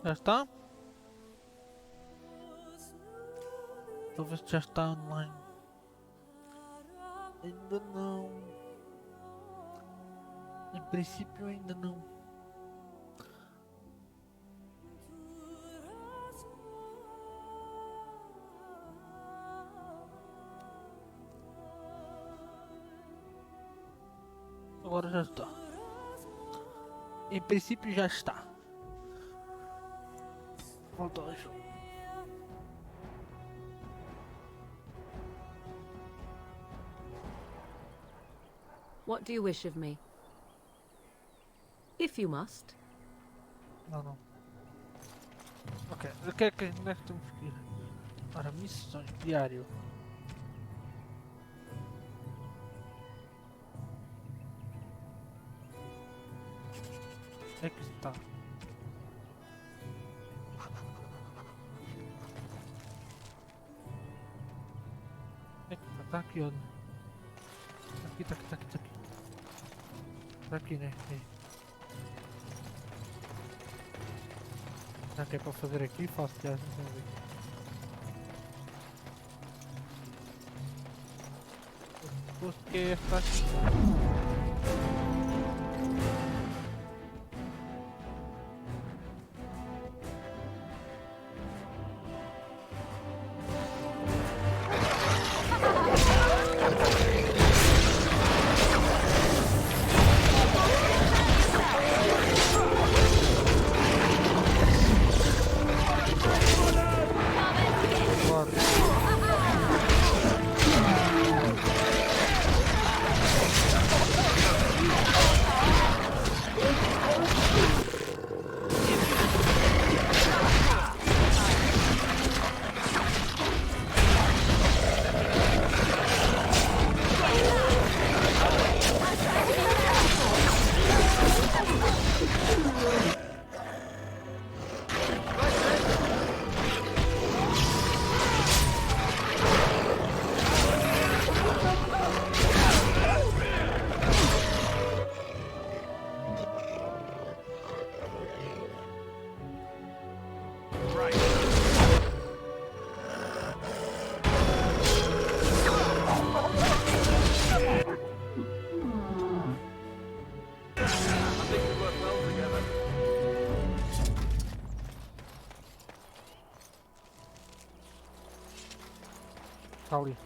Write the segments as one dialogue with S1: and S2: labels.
S1: Já está? Estou a ver se já está online. Ainda não. Em princípio ainda não. Agora já está. Em princípio já está. Volta ao jogo.
S2: What do you wish of me? If you must.
S1: Não, não. Ok, o que é que onde é que temos que ir? Ora, missões, diário. É que está. É que está aqui onde? Está aqui, está aqui, está aqui. Está aqui, né? Já que é para fazer aqui, faço já. Suposto que é esta aqui. Está ali.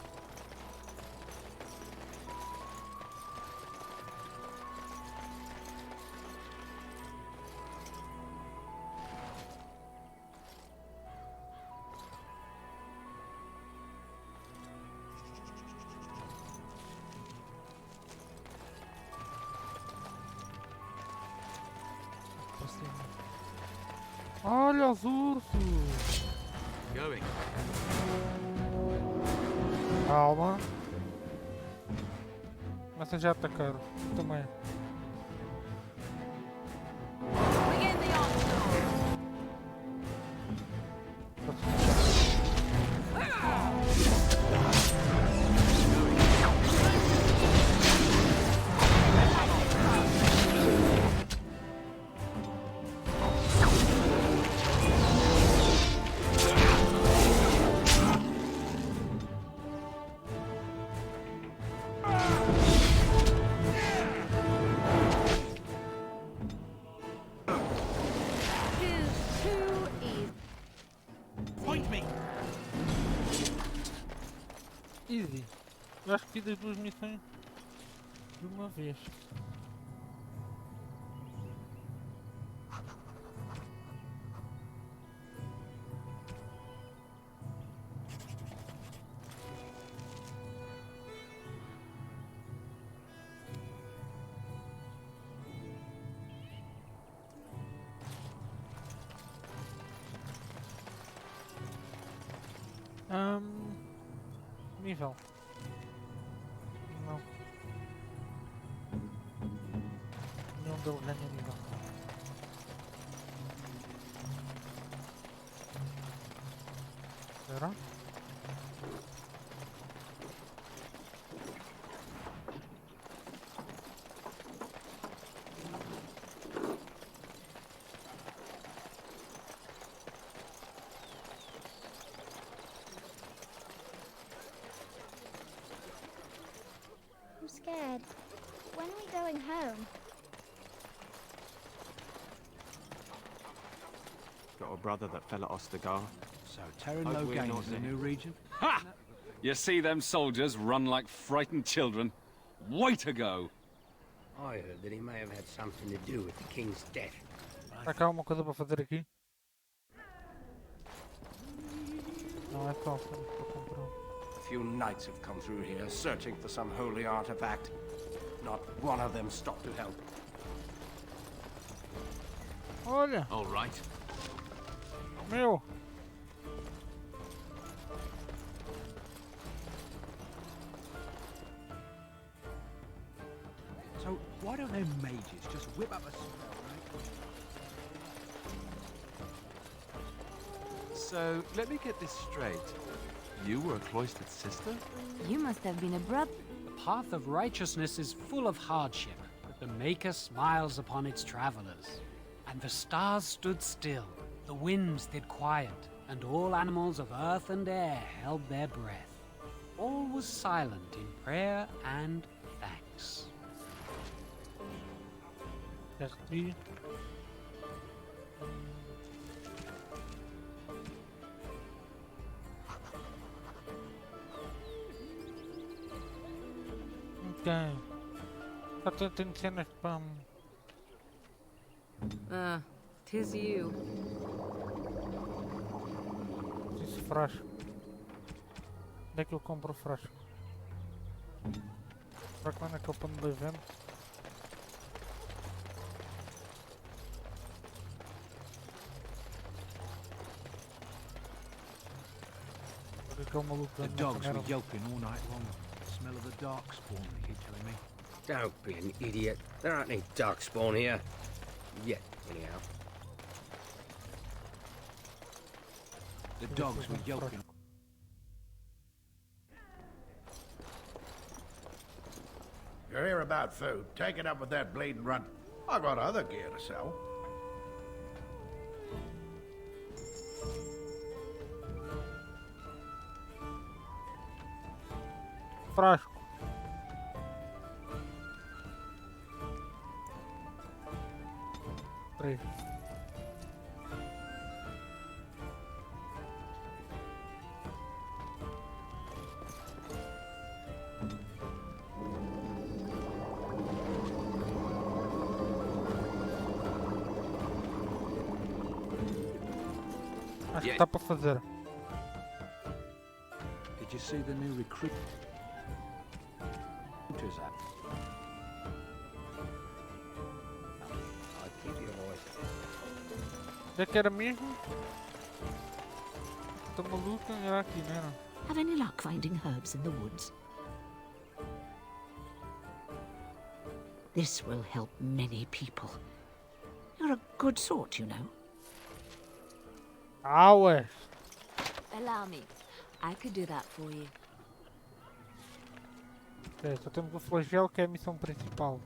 S1: Olha os ursos!
S3: Going.
S1: Calma. Mas já atacaram. Também.
S2: Begin the onslaught. Too easy.
S3: Point me.
S1: Easy. Eu acho que fiz as duas missões de uma vez. Nível. Não. Nenhum deles ganha nível. Será?
S4: Dad, when are we going home?
S5: Got a brother that fell at Ostagar.
S6: So, Terran
S5: Hope
S6: no
S5: we're
S6: gain
S5: not
S6: is the
S5: near.
S6: new region?
S7: Ha! You see them soldiers run like frightened children? Way to go!
S8: I heard that he may have had something to do with the king's death.
S1: Será que há alguma coisa para fazer aqui? Não, é só para comprar.
S9: A few knights have come through here, searching for some holy artifact. Not one of them stopped to help.
S1: Olha,
S3: All right.
S1: meu!
S6: So, why don't them mages just whip up a spell,
S5: So, let me get this straight. You were a cloistered sister?
S2: You must have been a brother.
S10: The path of righteousness is full of hardship, but the Maker smiles upon its travelers. And the stars stood still, the winds did quiet, and all animals of earth and air held their breath. All was silent in prayer and thanks.
S1: RT. Ok. Já tenho cenas para...
S2: Tis you.
S1: Preciso de frasco. Onde é que eu compro o frasco? Será que lá naquele pano de evento? Aquele maluco
S6: The
S1: da
S6: dogs were
S1: merda.
S6: yelping all night long. Smell of the dark spawn, they keep telling me.
S8: Don't be an idiot. There aren't any darkspawn here. Yet, anyhow.
S6: The dogs were yelping.
S9: You're here about food. Take it up with that bleeding runt. I got other gear to sell.
S1: Frasco. Três. Acho que está para fazer.
S6: Did you see the new recruiters app?
S8: I'll keep your voice.
S1: Já que era mesmo? Tô maluco, era aqui, não era?
S11: Have any luck finding herbs in the woods? This will help many people. You're a good sort, you know.
S1: Ah, ué.
S2: Allow me. I could do that for you.
S1: Ok, só temos o flagelo que é a missão principal.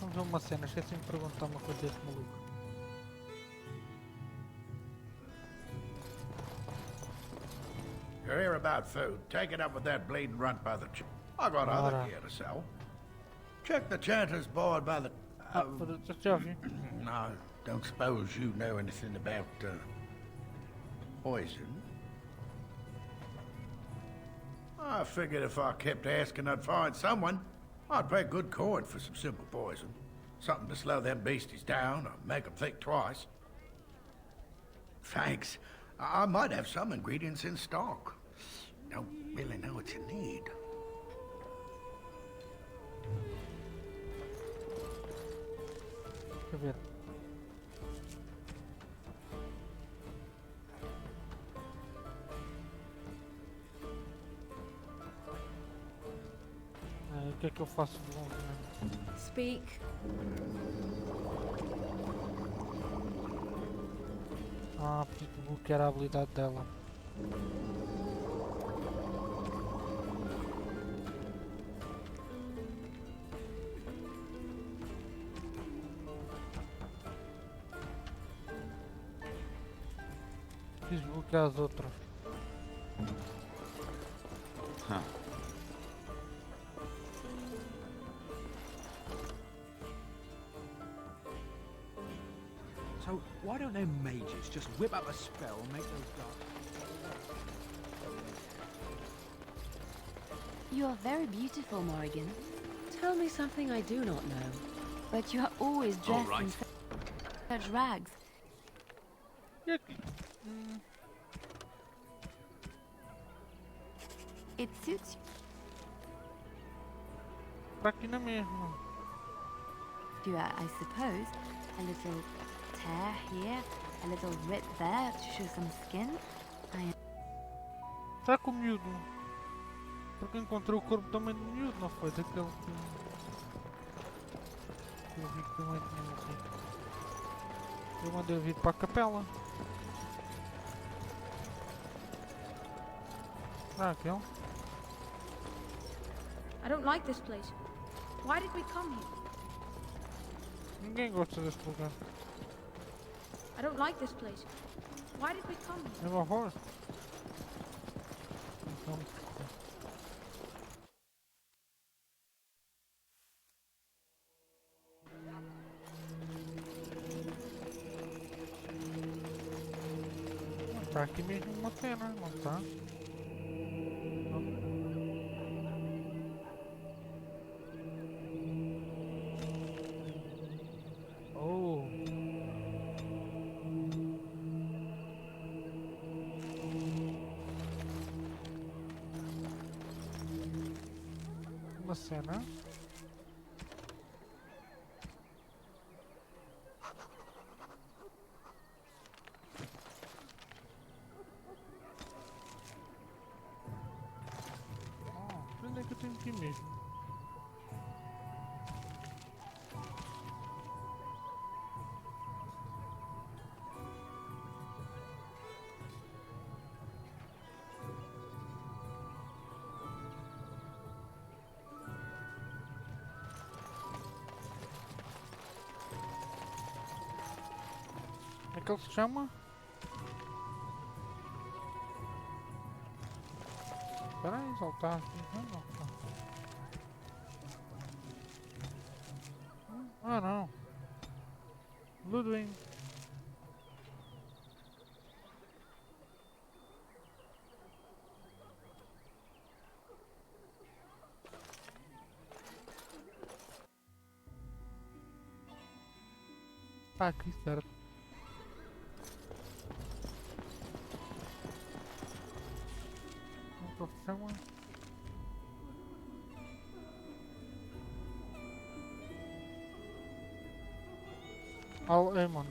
S1: Vamos ver uma cena, esqueci de perguntar uma coisa desse maluco.
S9: You're here about food. Take it up with that bleeding runt by the... I got other
S1: Ora.
S9: gear to sell. Check the chanter's board by the...
S1: Ah, já vi.
S9: No, don't suppose you know anything about, poison? I figured if I kept asking, I'd find someone. I'd pay good coin for some simple poison. Something to slow them beasties down or make them think twice. Thanks. I might have some ingredients in stock. Don't really know what you need.
S1: Deixa eu ver. O que é que eu faço de bom?
S2: Speak.
S1: Ah, preciso bloquear a habilidade dela. quis bloquear as outras.
S7: Huh.
S6: So why don't them mages just whip up a spell and make those dark...
S2: You are very beautiful, Morrigan.
S12: Tell me something I do not know.
S2: But you are always dressed
S3: right.
S2: in such rags.
S1: E aqui?
S2: It suits you.
S1: Pra aqui na mesma.
S2: I suppose. A little tear here, a little rip there to show some skin.
S1: Tá com o miúdo. Porque encontrei o corpo também do miúdo, não foi? Daquele que eu vi que também tinha morrido. Eu mandei vir para a capela. Ah, aquele.
S4: I don't like this place. Why did we come here?
S1: Ninguém gosta deste lugar.
S4: I don't like this place. Why did we come here?
S1: É uma voz. Então, tá aqui mesmo uma cena, não tá? Oh. Uma cena. Onde é que eu tenho que ir mesmo? Como é que ele se chama? Espera aí, soltar aqui. Não, não. Ah, não. Ludwig. Tá aqui, certo. Como que se chama? Al-Eman.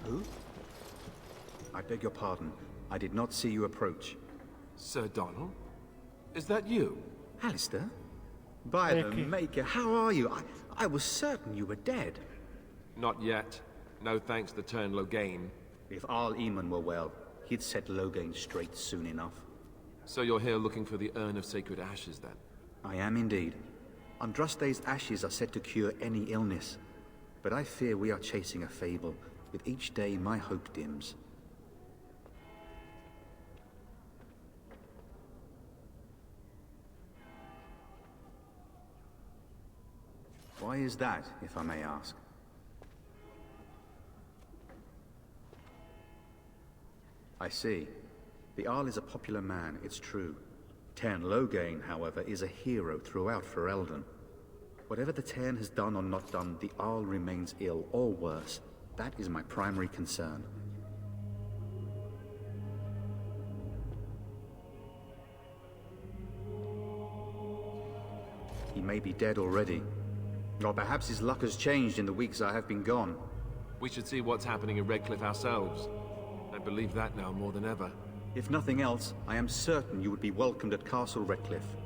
S6: Who? I beg your pardon. I did not see you approach.
S5: Sir Donald? Is that you?
S6: Alistair? By the Maker, how are you? I was certain you were dead.
S5: Not yet. No thanks to Turn Logain.
S6: If Al-Eman were well, he'd set Logain straight soon enough.
S5: So you're here looking for the Urn of Sacred Ashes, then?
S6: I am indeed. Andraste's ashes are said to cure any illness. But I fear we are chasing a fable. With each day, my hope dims. Why is that, if I may ask? I see. The Arl is a popular man, it's true. Tern Logain, however, is a hero throughout Ferelden. Whatever the Tern has done or not done, the Arl remains ill, or worse. That is my primary concern. He may be dead already. Or perhaps his luck has changed in the weeks I have been gone.
S5: We should see what's happening in Redcliffe ourselves. I believe that now more than ever.
S6: If nothing else, I am certain you would be welcomed at Castle Redcliffe.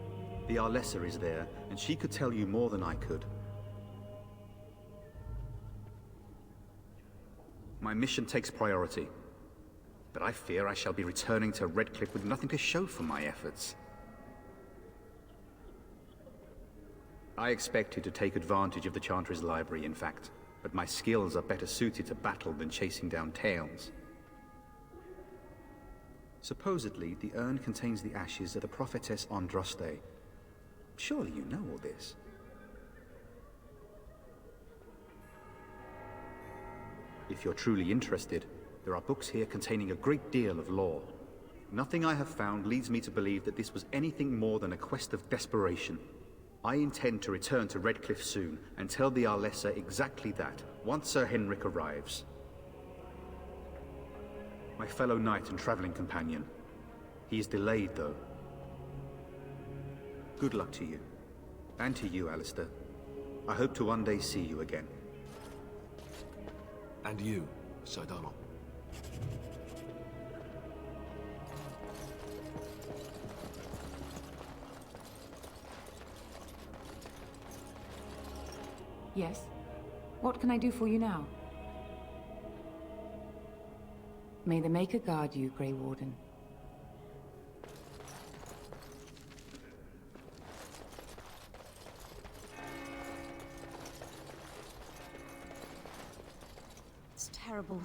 S6: The Arlessa is there, and she could tell you more than I could. My mission takes priority, but I fear I shall be returning to Redcliffe with nothing to show for my efforts. I expected to take advantage of the Chantry's library, in fact, but my skills are better suited to battle than chasing down tales. Supposedly, the urn contains the ashes of the prophetess Andraste. Surely you know all this. If you're truly interested, there are books here containing a great deal of lore. Nothing I have found leads me to believe that this was anything more than a quest of desperation. I intend to return to Redcliffe soon and tell the Arlessa exactly that, once Sir Henrik arrives. My fellow knight and traveling companion. He is delayed, though. Good luck to you. And to you, Alistair. I hope to one day see you again.
S5: And you, Sir Donald.
S13: Yes? What can I do for you now? May the Maker guard you, Grey Warden.
S2: It's terrible.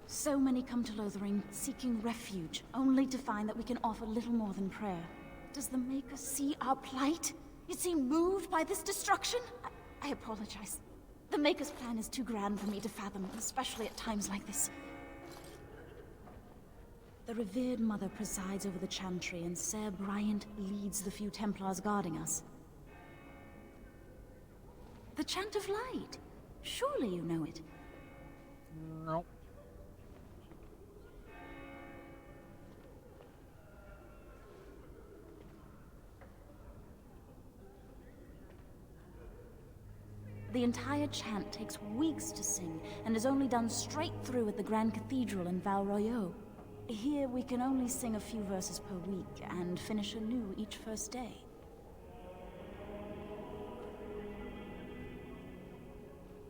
S2: So many come to Lothering seeking refuge, only to find that we can offer little more than prayer. Does the Maker see our plight? Is he moved by this destruction? I apologize. The Maker's plan is too grand for me to fathom, especially at times like this. The revered Mother presides over the Chantry, and Sir Bryant leads the few Templars guarding us. The Chant of Light. Surely you know it.
S1: No.
S2: The entire chant takes weeks to sing, and is only done straight through at the Grand Cathedral in Val Royeaux. Here we can only sing a few verses per week, and finish anew each first day.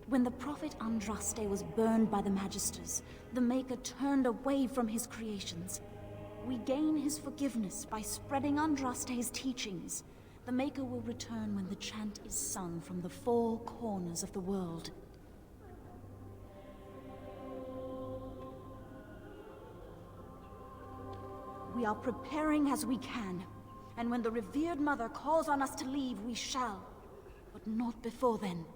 S2: When the prophet Andraste was burned by the Magisters, the Maker turned away from his creations. We gain his forgiveness by spreading Andraste's teachings. The Maker will return when the chant is sung from the four corners of the world. We are preparing as we can, and when the revered Mother calls on us to leave, we shall, but not before then.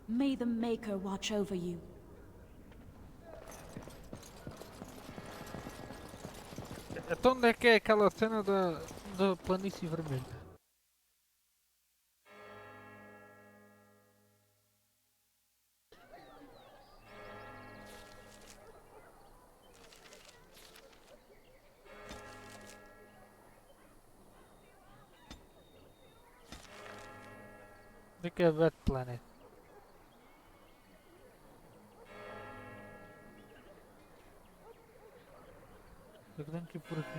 S2: May the Maker watch over you.
S1: Então onde é que é aquela cena da planície vermelha? Onde é que é Bad Planet? Eu tenho que ir por aqui.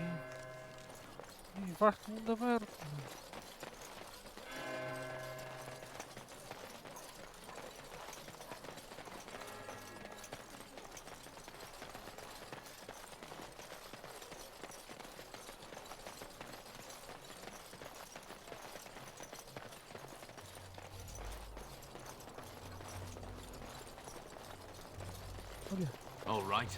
S1: Ih, vasto mundo aberto. Olha.
S3: All right.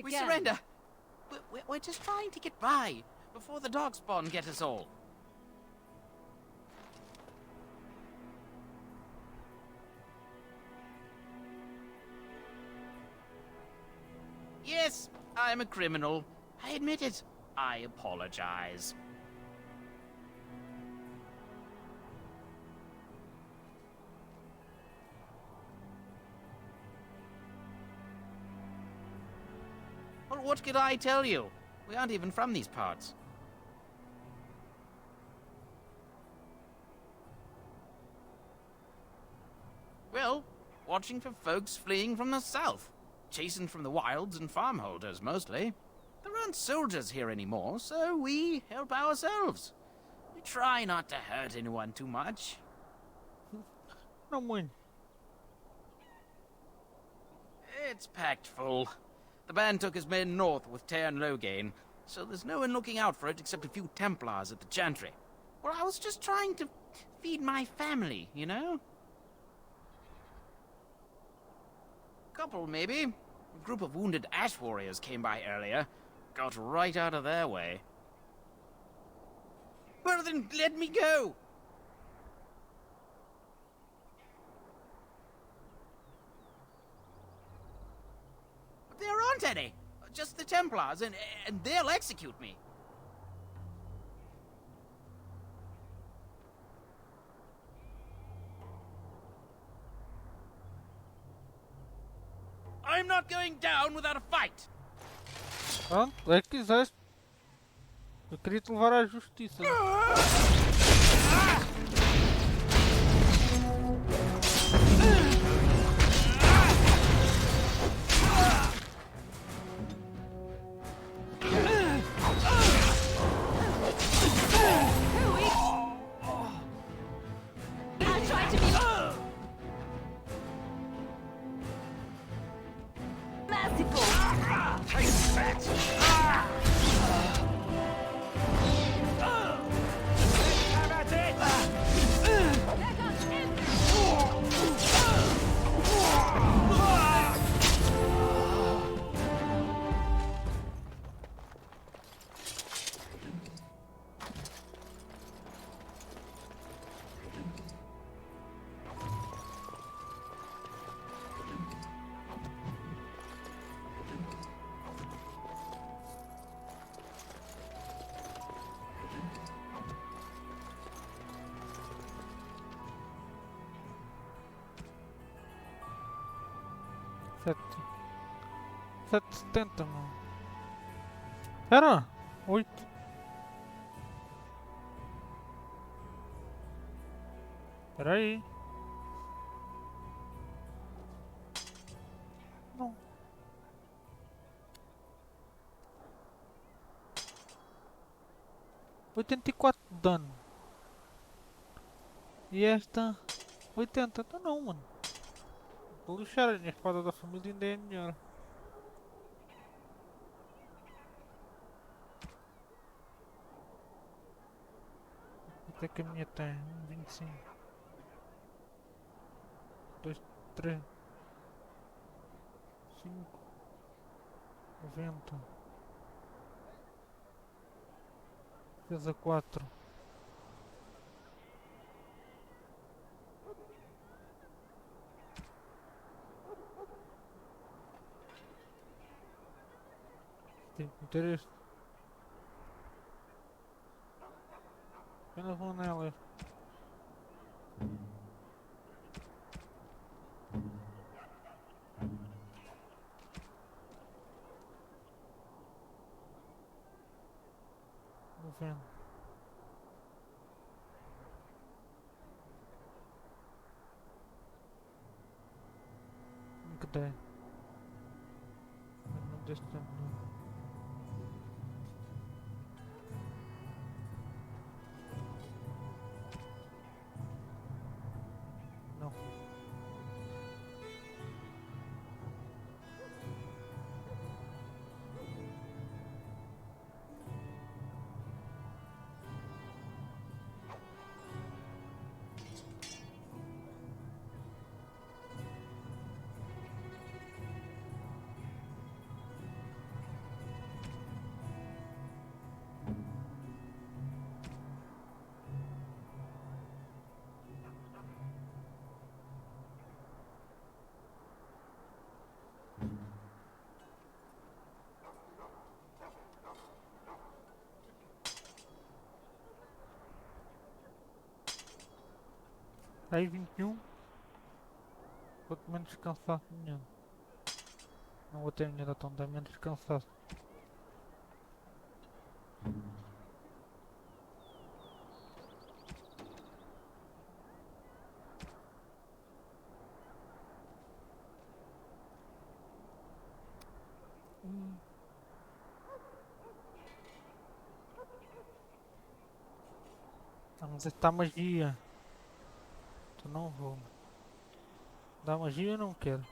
S14: We surrender. We're just trying to get by before the dogspawn get us all. Yes, I'm a criminal. I admit it. I apologize. Well, what could I tell you? We aren't even from these parts. Well, watching for folks fleeing from the south. Chasing from the wilds and farmholders, mostly. There aren't soldiers here anymore, so we help ourselves. We try not to hurt anyone too much.
S1: Não muito.
S14: It's packed full. The band took his men north with Tear and Loghain, so there's no one looking out for it except a few Templars at the Chantry. Well, I was just trying to feed my family, you know? Couple, maybe. A group of wounded ash warriors came by earlier. Got right out of their way. Well, then let me go! There aren't any. Just the Templars, and they'll execute me. I'm not going down without a fight.
S1: Pronto, é que quiseste. Eu queria te levar à justiça. Sete 70, mano. Pera! 8. Pera aí. Não. $84 de dano. E esta 80, então não, mano. Vou lixar, a minha espada da família ainda é melhor. Até que a minha tem 25. 2, 3, 5, 90. Defesa 4. Tenho que meter este. Apenas vou nelas. Vou vendo. Que der. Mas não deste tempo não. Aí 21. Vou também descansar amanhã. Não vou terminar tão menos descansado. Vamos testar magia. Então não vou. Dar magia eu não quero.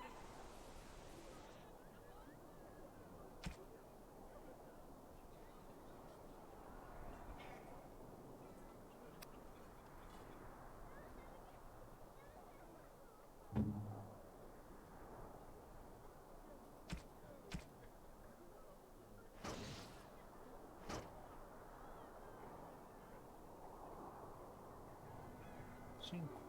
S1: Cinco.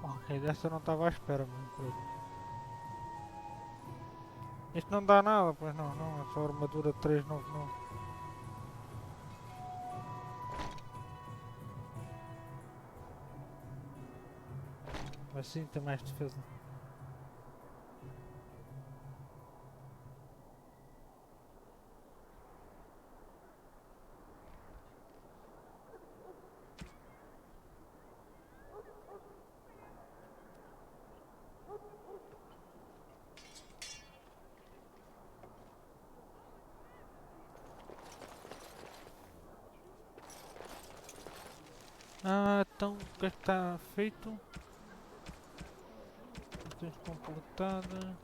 S1: Ok, dessa eu não estava à espera, mano. Isto não dá nada, pois não, não, é só armadura 399. Mas sim, tem mais defesa. Ah, então o que está feito? Tens completada.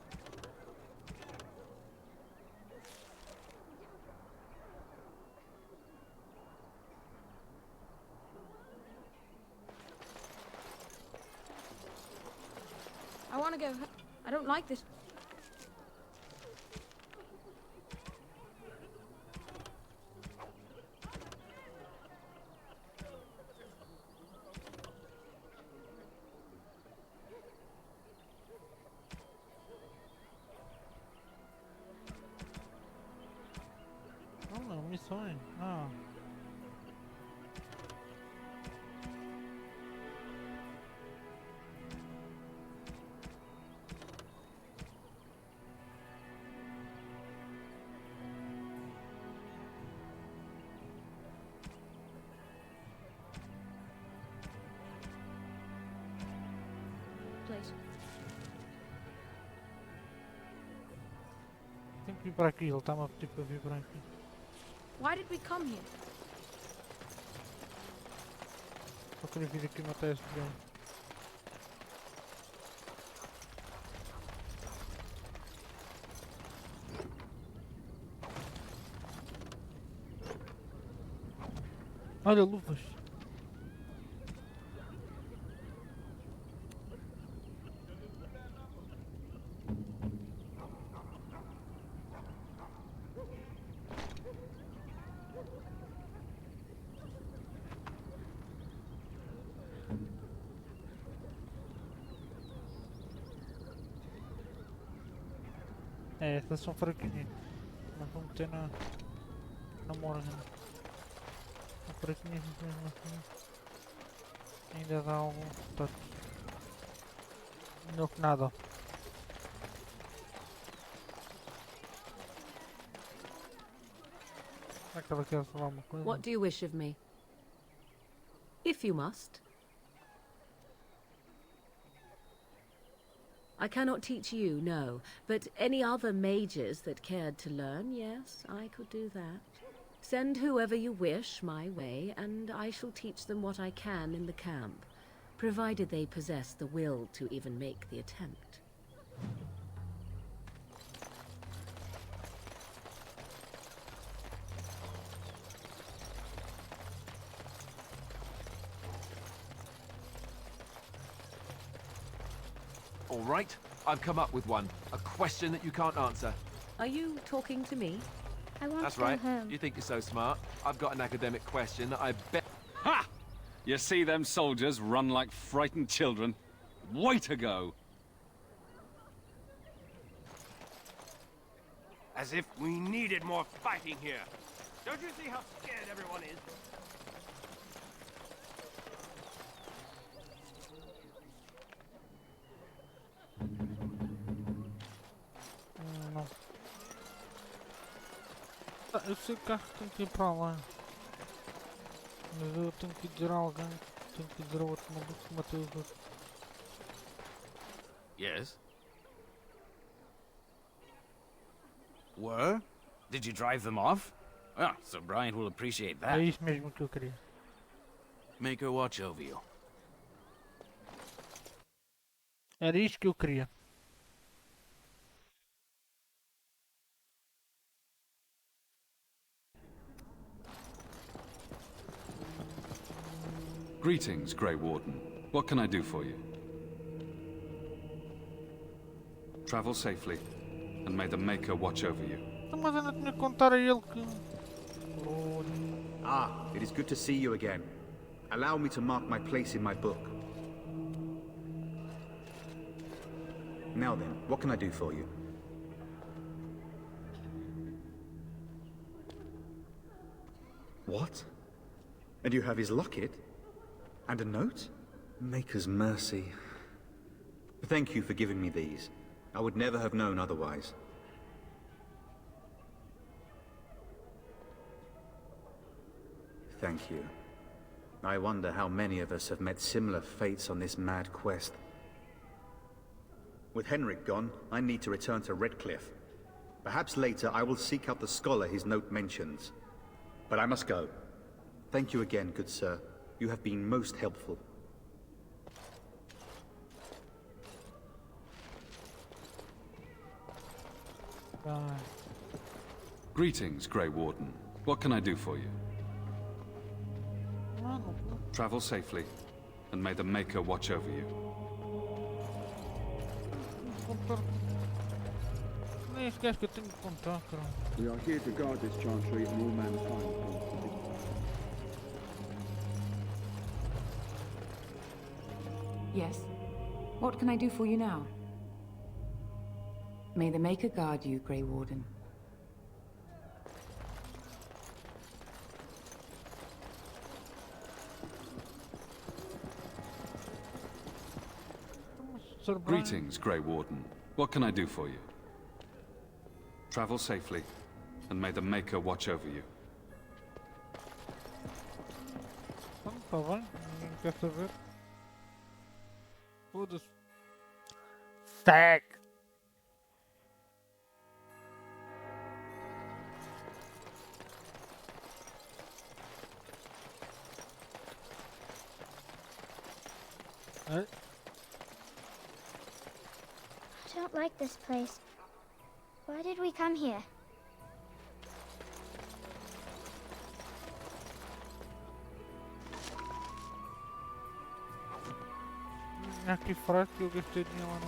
S4: I want to go. I don't like this.
S1: Não, missões. Ah.
S4: Place.
S1: Tem que vir para aqui, ele está-me a pedir para vir para aqui.
S4: Why did we come here?
S1: Só queria vir aqui matar este gajo. Olha, luvas. É, estas são fraquinhas. Mas vamos meter na morga. São fraquinhas mesmo assim. Ainda dá algum toque. Melhor que nada. Aquela que falar uma coisa.
S12: What do you wish of me? If you must. I cannot teach you, no, but any other mages that cared to learn, yes, I could do that. Send whoever you wish my way, and I shall teach them what I can in the camp, provided they possess the will to even make the attempt.
S5: All right, I've come up with one. A question that you can't answer.
S12: Are you talking to me?
S4: I want
S5: That's
S4: to go
S5: right.
S4: home.
S5: You think you're so smart. I've got an academic question that I bet...
S7: Ha! You see them soldiers run like frightened children? Way to go!
S15: As if we needed more fighting here. Don't you see how scared everyone is?
S1: Não. Ah, eu sei que o carro tem que ir para lá. Mas eu tenho que dizer a alguém, tenho que dizer ao outro maluco que matei os outros.
S14: Yes? Were? Did you drive them off? Well, Sir Bryant will appreciate that.
S1: É isso mesmo que eu queria.
S14: Make her watch over you.
S1: Era isto que eu queria.
S7: Greetings, Grey Warden. What can I do for you? Travel safely, and may the Maker watch over you.
S1: Mas eu não tinha que contar a ele que...
S6: Ah, it is good to see you again. Allow me to mark my place in my book. Now then, what can I do for you? What? And you have his locket? And a note? Maker's mercy. Thank you for giving me these. I would never have known otherwise. Thank you. I wonder how many of us have met similar fates on this mad quest. With Henrik gone, I need to return to Redcliffe. Perhaps later I will seek out the scholar his note mentions. But I must go. Thank you again, good sir. You have been most helpful.
S7: Greetings, Grey Warden. What can I do for you? Travel safely, and may the Maker watch over you.
S1: Nem esquece que eu tenho que contar, cara.
S16: We are here to guard this chantry and all mankind comes to be.
S13: Yes? What can I do for you now? May the Maker guard you, Grey Warden.
S7: Greetings, Grey Warden. What can I do for you? Travel safely, and may the Maker watch over you.
S1: Tá bem, ninguém quer saber. Foda-se. Segue!
S17: I don't like this place. Why did we come here?
S1: Que frase que eu gastei dinheiro lá no...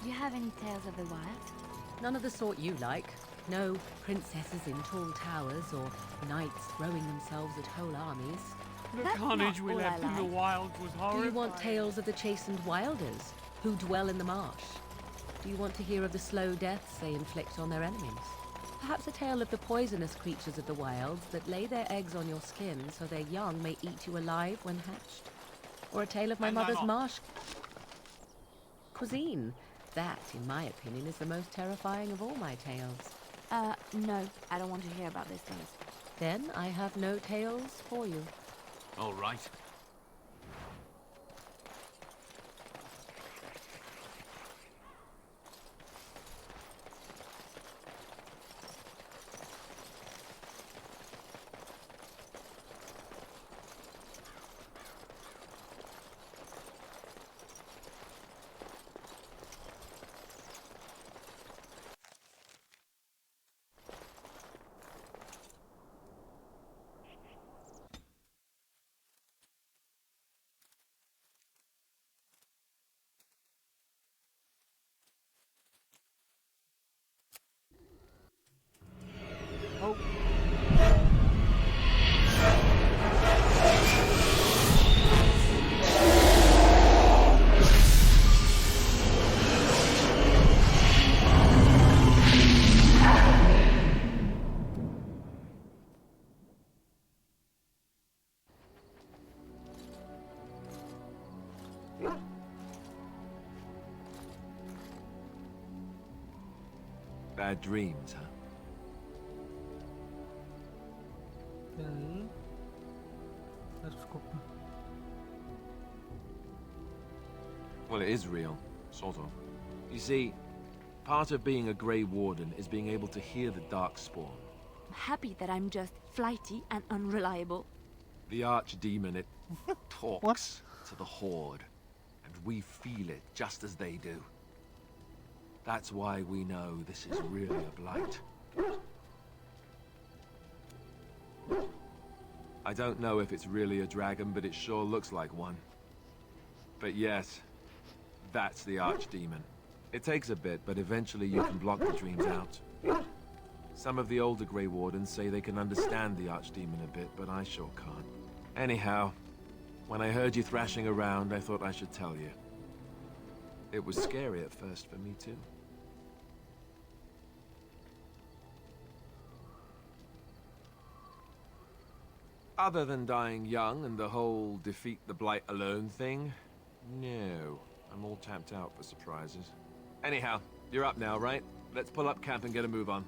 S2: Do you have any tales of the wild?
S12: None of the sort you like. No princesses in tall towers or knights throwing themselves at whole armies.
S10: The carnage we left in the wilds was horrible.
S12: Do you want tales of the chastened wilders who dwell in the marsh? Do you want to hear of the slow deaths they inflict on their enemies? Perhaps a tale of the poisonous creatures of the wilds that lay their eggs on your skin so their young may eat you alive when hatched? Or a tale of my mother's marsh cuisine? That, in my opinion, is the most terrifying of all my tales.
S2: No, I don't want to hear about these things.
S12: Then I have no tales for you.
S3: All right.
S5: Bad dreams, huh?
S1: Peraí. Desculpa.
S5: Well, it is real, sort of. You see, part of being a Grey Warden is being able to hear the Darkspawn.
S2: I'm happy that I'm just flighty and unreliable.
S5: The Archdemon, it talks to the Horde, and we feel it just as they do. That's why we know this is really a blight. I don't know if it's really a dragon, but it sure looks like one. But yes, that's the Archdemon. It takes a bit, but eventually you can block the dreams out. Some of the older Grey Wardens say they can understand the Archdemon a bit, but I sure can't. Anyhow, when I heard you thrashing around, I thought I should tell you. It was scary at first for me too. Other than dying young and the whole defeat the Blight alone thing, no. I'm all tapped out for surprises. Anyhow, you're up now, right? Let's pull up camp and get a move on.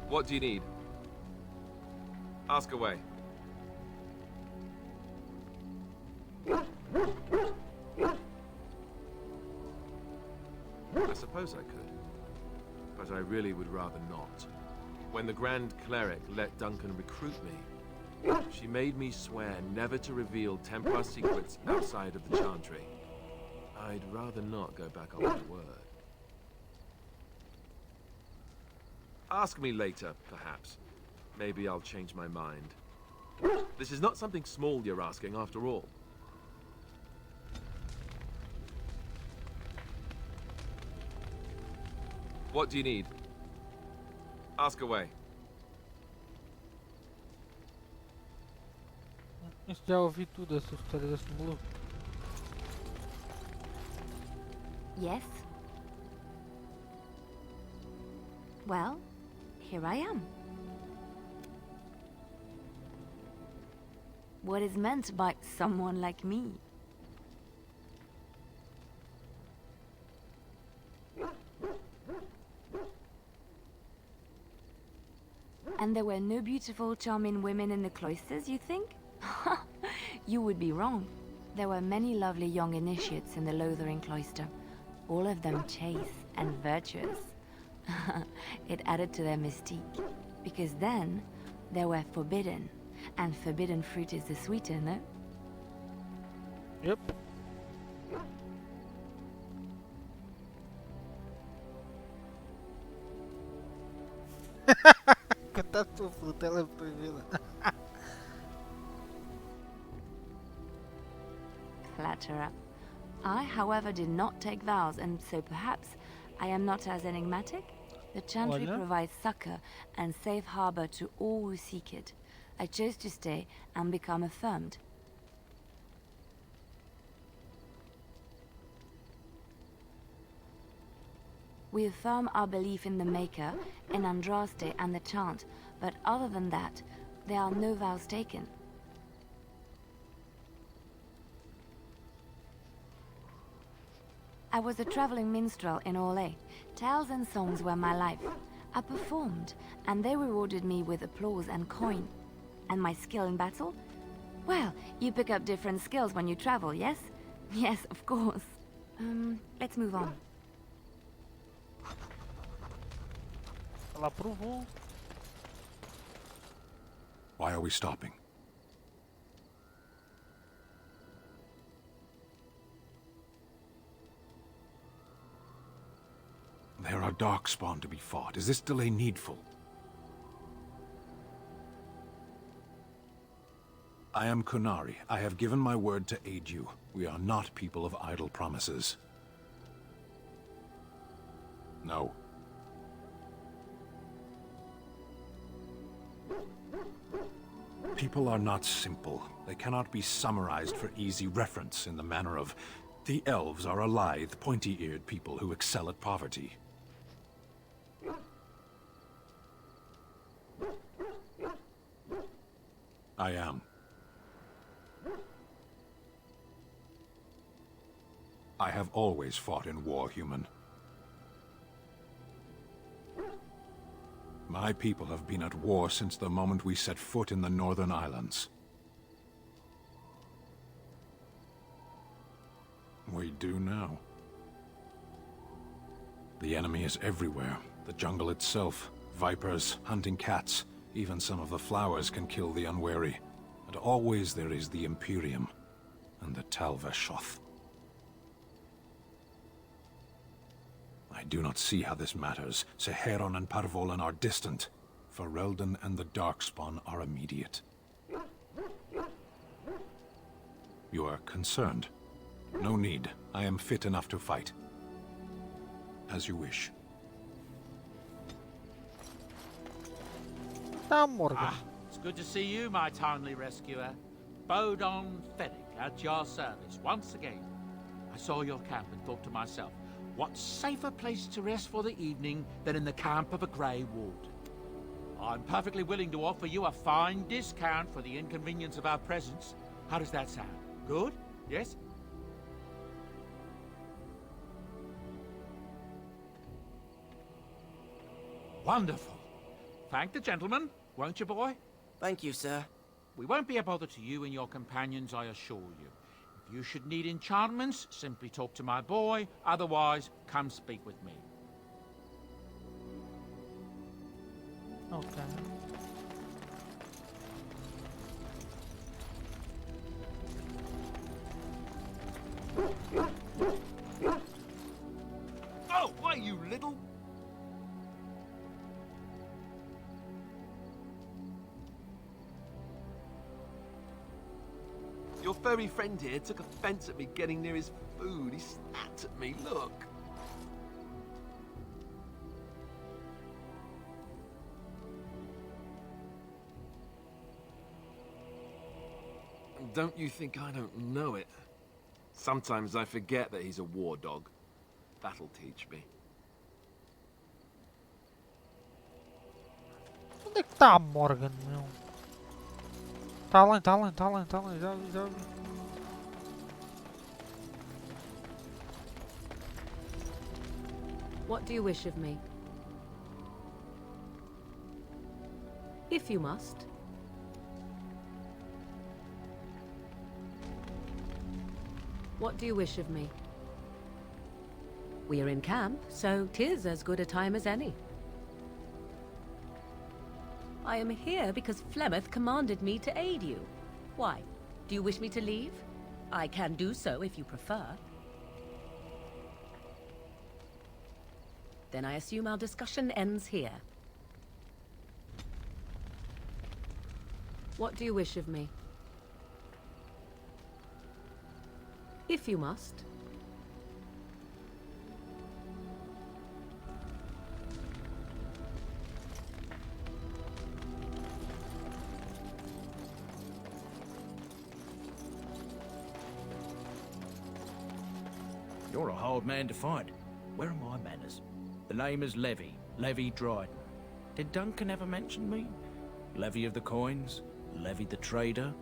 S5: What do you need? Ask away. I suppose I could, but I really would rather not. When the Grand Cleric let Duncan recruit me, she made me swear never to reveal Templar secrets outside of the Chantry. I'd rather not go back on my word. Ask me later, perhaps. Maybe I'll change my mind. This is not something small you're asking, after all. What do you need? Ask away.
S1: Já ouvi tudo essa história desse maluco.
S2: Yes? Well, here I am. What is meant by someone like me? And there were no beautiful, charming women in the cloisters, you think? You would be wrong. There were many lovely young initiates in the Lothering cloister, all of them chaste and virtuous. It added to their mystique, because then they were forbidden, and forbidden fruit is the sweeter, no?
S1: Yep. Cantar tua fruta, ela é proibida.
S2: Flatterer. I, however, did not take vows, and so perhaps I am not as enigmatic. The Chantry
S1: Olha.
S2: provides succor and safe harbor to all who seek it. I chose to stay and become affirmed. We affirm our belief in the Maker, in Andraste and the Chant, but other than that, there are no vows taken. I was a traveling minstrel in Orlais. Tales and songs were my life. I performed, and they rewarded me with applause and coin. And my skill in battle? Well, you pick up different skills when you travel, yes? Yes, of course. Let's move on.
S1: Ela aprovou.
S18: Why are we stopping? There are Darkspawn to be fought. Is this delay needful? I am Kunari. I have given my word to aid you. We are not people of idle promises. No. People are not simple. They cannot be summarized for easy reference in the manner of the elves are a lithe, pointy-eared people who excel at poverty. I have always fought in war, human. My people have been at war since the moment we set foot in the Northern Islands. We do now. The enemy is everywhere. The jungle itself, vipers, hunting cats, even some of the flowers can kill the unwary. And always there is the Imperium and the Tal Veshoth. I do not see how this matters. Seheron and Parvolan are distant. Ferelden and the Darkspawn are immediate. You are concerned. No need. I am fit enough to fight. As you wish.
S19: It's good to see you, my timely rescuer. Bodon Fennec at your service once again. I saw your camp and thought to myself, what safer place to rest for the evening than in the camp of a Grey Ward? I'm perfectly willing to offer you a fine discount for the inconvenience of our presence. How does that sound? Good? Yes? Wonderful. Thank the gentleman, won't you, boy?
S8: Thank you, sir.
S19: We won't be a bother to you and your companions, I assure you. If you should need enchantments, simply talk to my boy. Otherwise, come speak with me.
S1: Okay.
S19: Oh, why, you little...
S5: Your furry friend here took offense at me getting near his food. He snapped at me, look. Don't you think I don't know it? Sometimes I forget that he's a war dog. That'll teach me.
S1: Onde é que tá a Morgan, meu? Tá lá, já vi.
S12: What do you wish of me? If you must. What do you wish of me? We are in camp, so 'tis as good a time as any. I am here because Flemeth commanded me to aid you. Why? Do you wish me to leave? I can do so if you prefer. Then I assume our discussion ends here. What do you wish of me? If you must.
S20: You're a hard man to find. Where are my manners? The name is Levy. Levy Dryden. Did Duncan ever mention me? Levy of the coins? Levy the trader?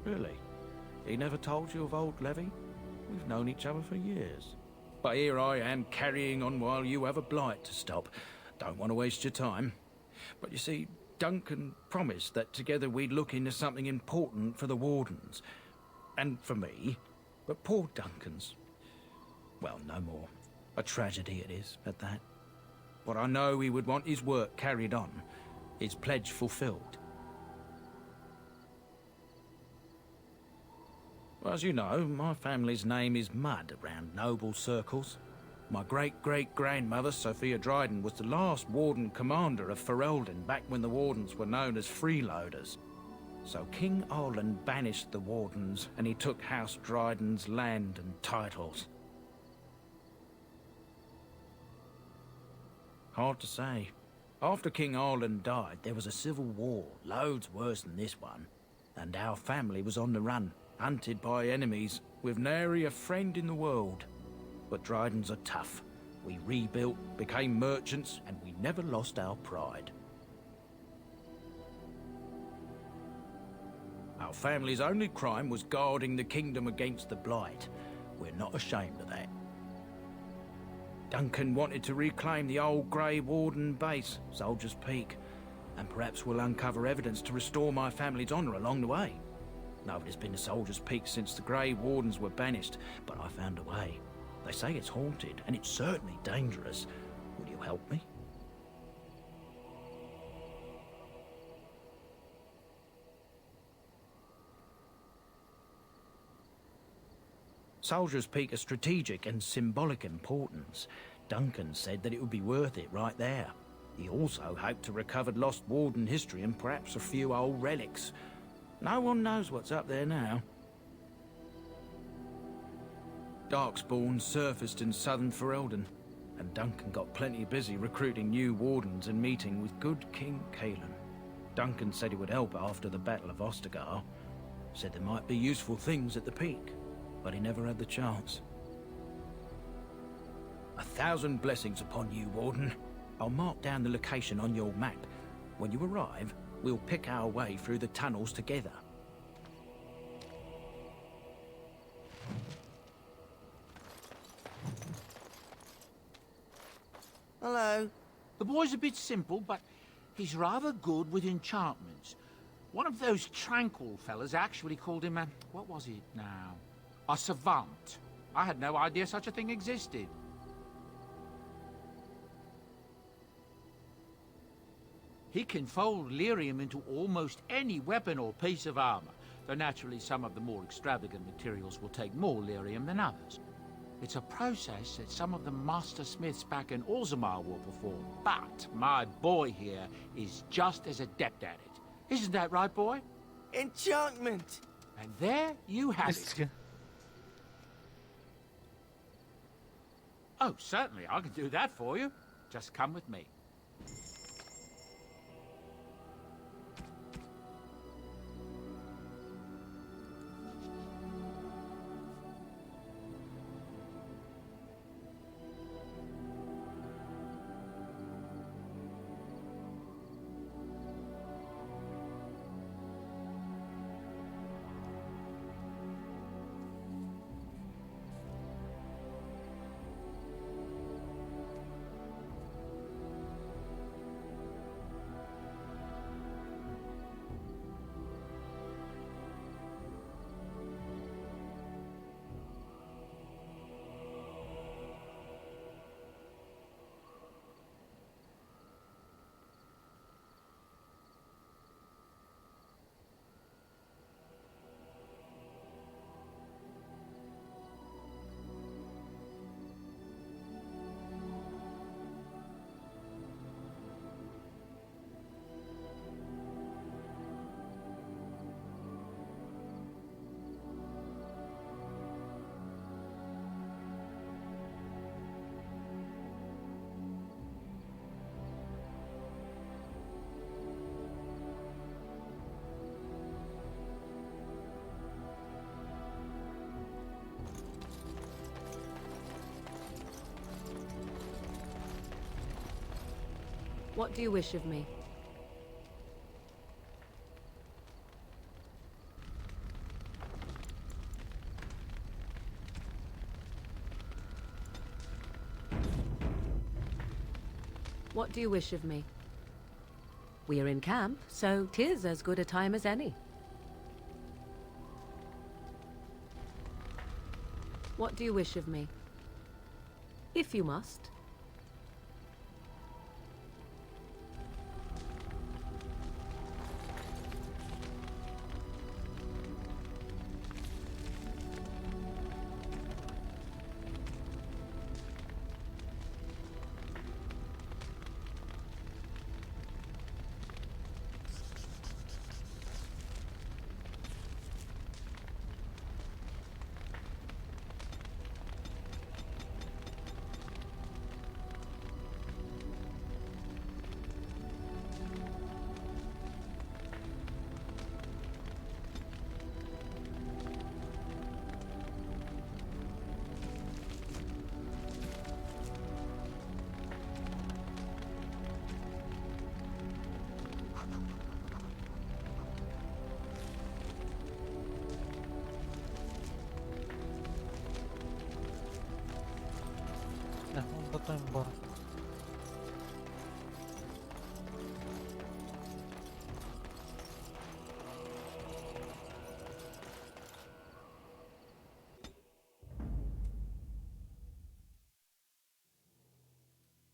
S20: Really? He never told you of old Levy? We've known each other for years. But here I am carrying on while you have a blight to stop. Don't want to waste your time. But you see, Duncan promised that together we'd look into something important for the Wardens. And for me. But poor Duncan's... well, no more. A tragedy it is, at that. But I know he would want his work carried on. His pledge fulfilled. Well, as you know, my family's name is mud around noble circles. My great-great-grandmother, Sophia Dryden, was the last Warden commander of Ferelden back when the Wardens were known as freeloaders. So King Olin banished the Wardens, and he took House Dryden's land and titles. Hard to say. After King Olin died, there was a civil war, loads worse than this one. And our family was on the run, hunted by enemies, with nary a friend in the world. But Drydens are tough. We rebuilt, became merchants, and we never lost our pride. Our family's only crime was guarding the kingdom against the Blight. We're not ashamed of that. Duncan wanted to reclaim the old Grey Warden base, Soldier's Peak, and perhaps we'll uncover evidence to restore my family's honour along the way. Nobody's been to Soldier's Peak since the Grey Wardens were banished, but I found a way. They say it's haunted, and it's certainly dangerous. Will you help me? Soldier's Peak is strategic and symbolic importance. Duncan said that it would be worth it right there. He also hoped to recover lost Warden history and perhaps a few old relics. No one knows what's up there now. Darkspawn surfaced in southern Ferelden, and Duncan got plenty busy recruiting new Wardens and meeting with good King Cailan. Duncan said he would help after the Battle of Ostagar. Said there might be useful things at the peak, but he never had the chance. 1,000 blessings upon you, Warden. I'll mark down the location on your map. When you arrive, we'll pick our way through the tunnels together.
S19: Hello. The boy's a bit simple, but he's rather good with enchantments. One of those tranquil fellas actually called him a... what was it now? A savant. I had no idea such a thing existed. He can fold lyrium into almost any weapon or piece of armor, though naturally some of the more extravagant materials will take more lyrium than others. It's a process that some of the master smiths back in Orzammar will perform, but my boy here is just as adept at it. Isn't that right, boy? Enchantment! And there you have it. Oh, certainly, I can do that for you. Just come with me.
S12: What do you wish of me? What do you wish of me? We are in camp, so 'tis as good a time as any. What do you wish of me? If you must.
S1: ainda estou embora.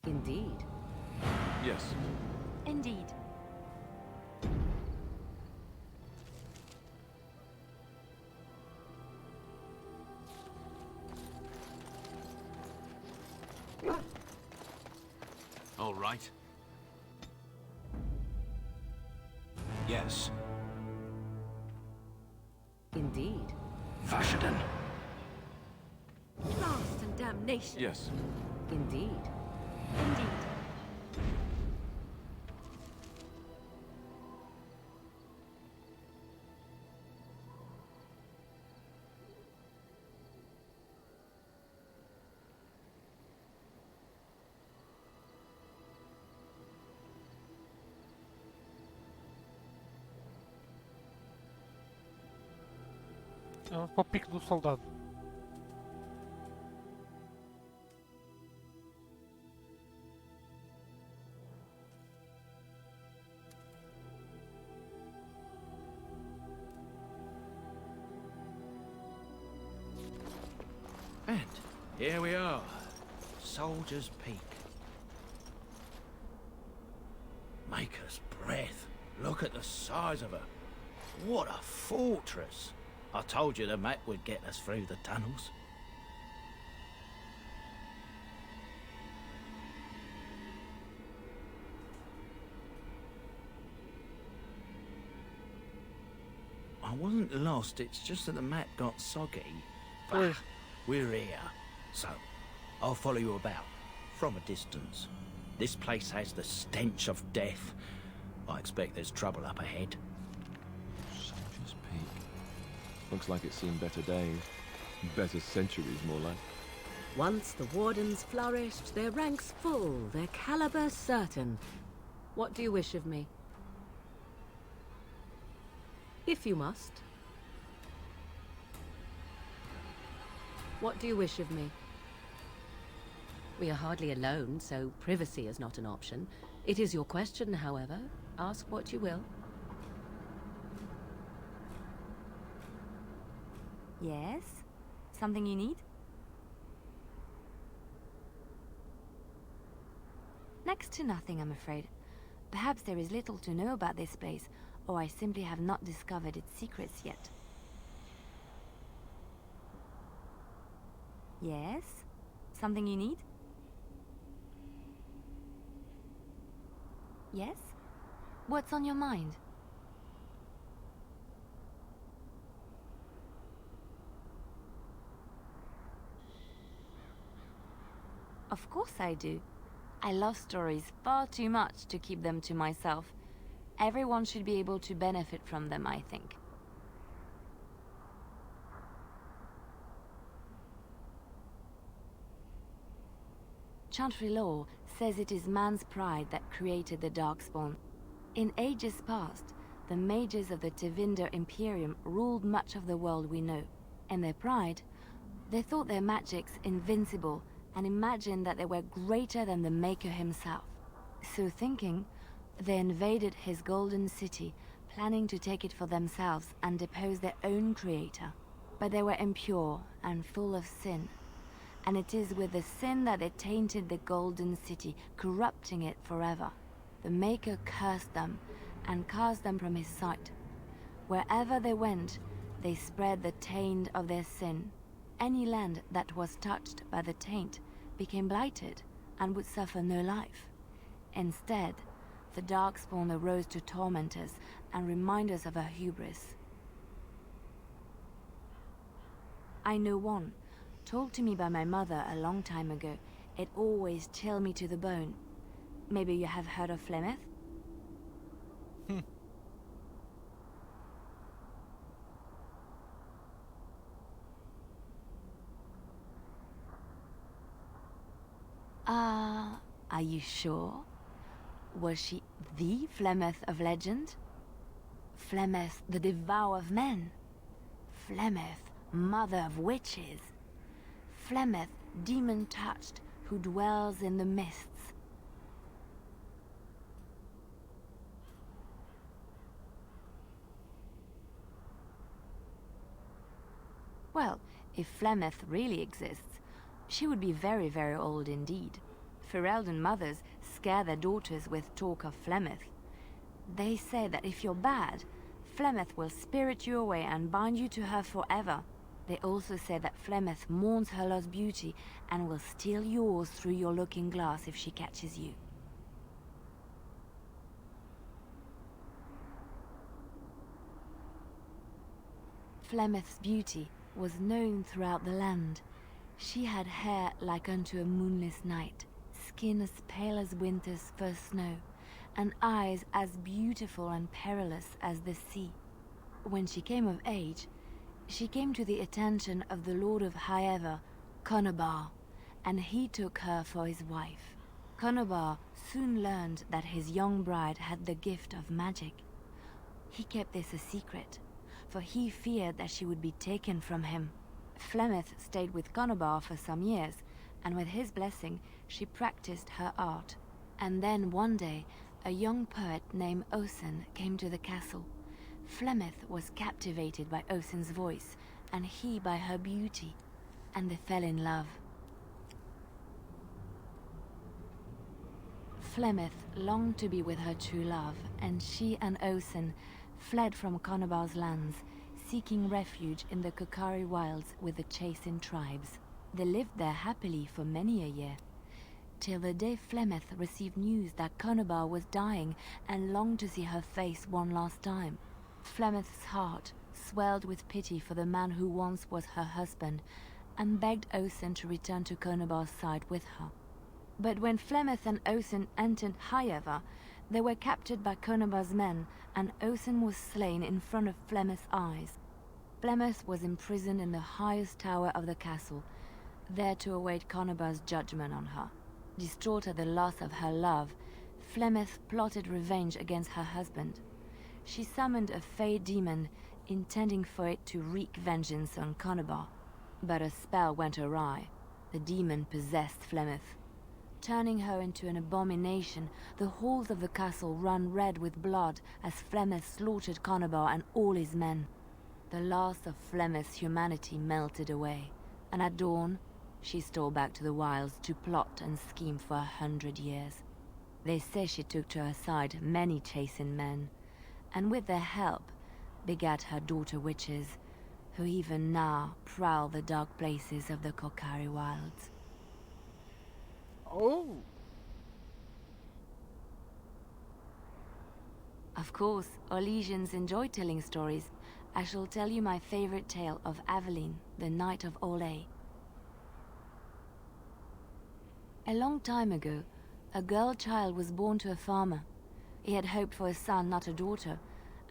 S12: Indeed.
S5: Yes.
S2: Indeed.
S5: All right.
S18: Yes.
S12: Indeed.
S18: Vashaden.
S12: Blast and damnation.
S5: Yes.
S12: Indeed.
S2: Indeed.
S1: Vamos para o pico do soldado.
S20: And here we are, Soldier's Peak. Maker's breath. Look at the size of her. What a fortress. I told you the map would get us through the tunnels. I wasn't lost, it's just that the map got soggy. But we're here, so I'll follow you about, from a distance. This place has the stench of death. I expect there's trouble up ahead.
S5: Soldier's Peak. Looks like it's seen better days. Better centuries, more like.
S12: Once the wardens flourished, their ranks full, their caliber certain. What do you wish of me? If you must. What do you wish of me? We are hardly alone, so privacy is not an option. It is your question, however. Ask what you will.
S2: Yes? Something you need? Next to nothing, I'm afraid. Perhaps there is little to know about this place, or I simply have not discovered its secrets yet. Yes? Something you need? Yes? What's on your mind? Of course I do. I love stories far too much to keep them to myself. Everyone should be able to benefit from them, I think. Chantry law says it is man's pride that created the Darkspawn. In ages past, the mages of the Tevinder Imperium ruled much of the world we know. In their pride, they thought their magics invincible and imagined that they were greater than the Maker himself. So thinking, they invaded his golden city, planning to take it for themselves and depose their own creator. But they were impure and full of sin. And it is with the sin that they tainted the golden city, corrupting it forever. The Maker cursed them and cast them from his sight. Wherever they went, they spread the taint of their sin. Any land that was touched by the taint became blighted and would suffer no life. Instead, the Darkspawn arose to torment us and remind us of our hubris. I know one, told to me by my mother a long time ago. It always chilled me to the bone. Maybe you have heard of Flemeth? Are you sure? Was she the Flemeth of legend? Flemeth, the devourer of men? Flemeth, mother of witches? Flemeth, demon-touched, who dwells in the mists. Well, if Flemeth really exists, she would be very, very old indeed. Ferelden mothers scare their daughters with talk of Flemeth. They say that if you're bad, Flemeth will spirit you away and bind you to her forever. They also say that Flemeth mourns her lost beauty and will steal yours through your looking glass if she catches you. Flemeth's beauty was known throughout the land. She had hair like unto a moonless night, skin as pale as winter's first snow, and eyes as beautiful and perilous as the sea. When she came of age, she came to the attention of the Lord of Highever, Conobar, and he took her for his wife. Conobar soon learned that his young bride had the gift of magic. He kept this a secret, for he feared that she would be taken from him. Flemeth stayed with Conobar for some years, and with his blessing, she practiced her art. And then one day, a young poet named Osen came to the castle. Flemeth was captivated by Osen's voice, and he by her beauty, and they fell in love. Flemeth longed to be with her true love, and she and Osen fled from Conobar's lands, seeking refuge in the Kokari wilds with the Chasing tribes. They lived there happily for many a year, till the day Flemeth received news that Conobar was dying and longed to see her face one last time. Flemeth's heart swelled with pity for the man who once was her husband, and begged Osen to return to Conobar's side with her. But when Flemeth and Osen entered Highever, they were captured by Conobar's men, and Osen was slain in front of Flemeth's eyes. Flemeth was imprisoned in the highest tower of the castle, there to await Conobar's judgment on her. Distraught at the loss of her love, Flemeth plotted revenge against her husband. She summoned a fey demon, intending for it to wreak vengeance on Conobar. But a spell went awry. The demon possessed Flemeth. Turning her into an abomination, the halls of the castle ran red with blood as Flemeth slaughtered Conobar and all his men. The last of Flemeth's humanity melted away, and at dawn, she stole back to the wilds to plot and scheme for 100 years. They say she took to her side many Chasing men, and with their help, begat her daughter witches, who even now prowl the dark places of the Kokari wilds.
S1: Oh!
S2: Of course, Orlesians enjoy telling stories. I shall tell you my favorite tale of Aveline, the Knight of Olay. A long time ago, a girl child was born to a farmer. He had hoped for a son, not a daughter,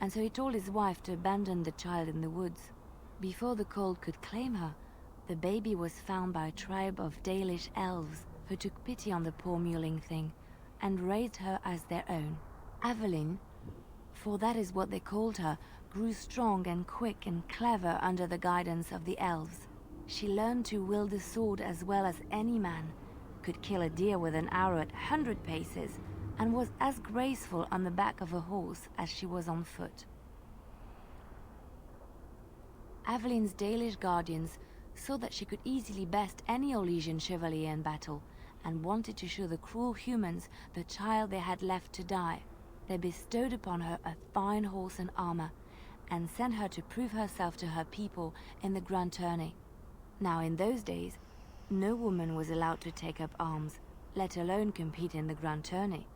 S2: and so he told his wife to abandon the child in the woods. Before the cold could claim her, the baby was found by a tribe of Dalish elves who took pity on the poor mewling thing and raised her as their own. Aveline, for that is what they called her, grew strong and quick and clever under the guidance of the elves. She learned to wield the sword as well as any man, could kill a deer with an arrow at 100 paces, and was as graceful on the back of a horse as she was on foot. Aveline's Dalish guardians saw that she could easily best any Orlesian chevalier in battle, and wanted to show the cruel humans the child they had left to die. They bestowed upon her a fine horse and armor, and sent her to prove herself to her people in the grand tourney. Now in those days, no woman was allowed to take up arms, let alone compete in the grand tourney,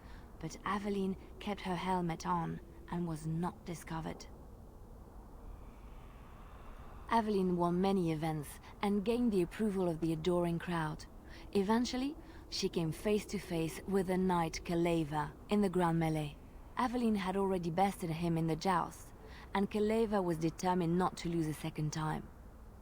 S2: but Aveline kept her helmet on and was not discovered. Aveline won many events and gained the approval of the adoring crowd. Eventually, she came face to face with the knight Poliveira in the grand melee. Aveline had already bested him in the joust, and Poliveira was determined not to lose a second time.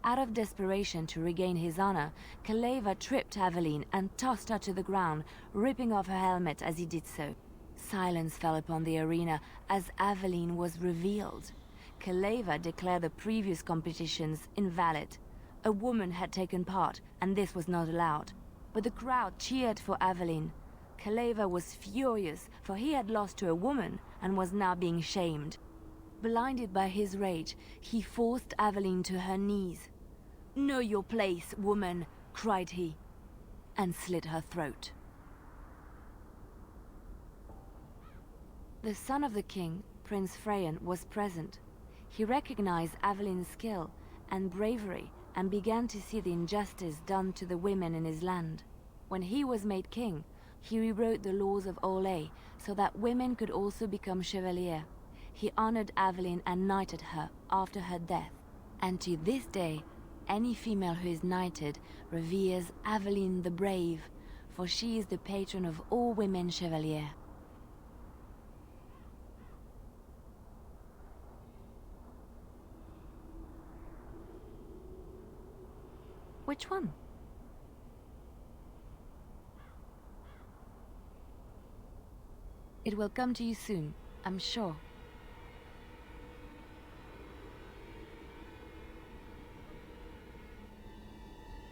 S2: Out of desperation to regain his honor, Poliveira tripped Aveline and tossed her to the ground, ripping off her helmet as he did so. Silence fell upon the arena as Aveline was revealed. Poliveira declared the previous competitions invalid. A woman had taken part, and this was not allowed.
S21: but the crowd cheered for Aveline. Kaleva was furious, for he had lost to a woman and was now being shamed. Blinded by his rage, he forced Aveline to her knees. "Know your place, woman," cried he, and slit her throat. The son of the king, Prince Freyan, was present. He recognized Aveline's skill and bravery and began to see the injustice done to the women in his land. When he was made king, he rewrote the laws of Orlais so that women could also become chevalier. He honored Aveline and knighted her after her death. And to this day, any female who is knighted reveres Aveline the Brave, for she is the patron of all women chevalier. Which one? It will come to you soon, I'm sure.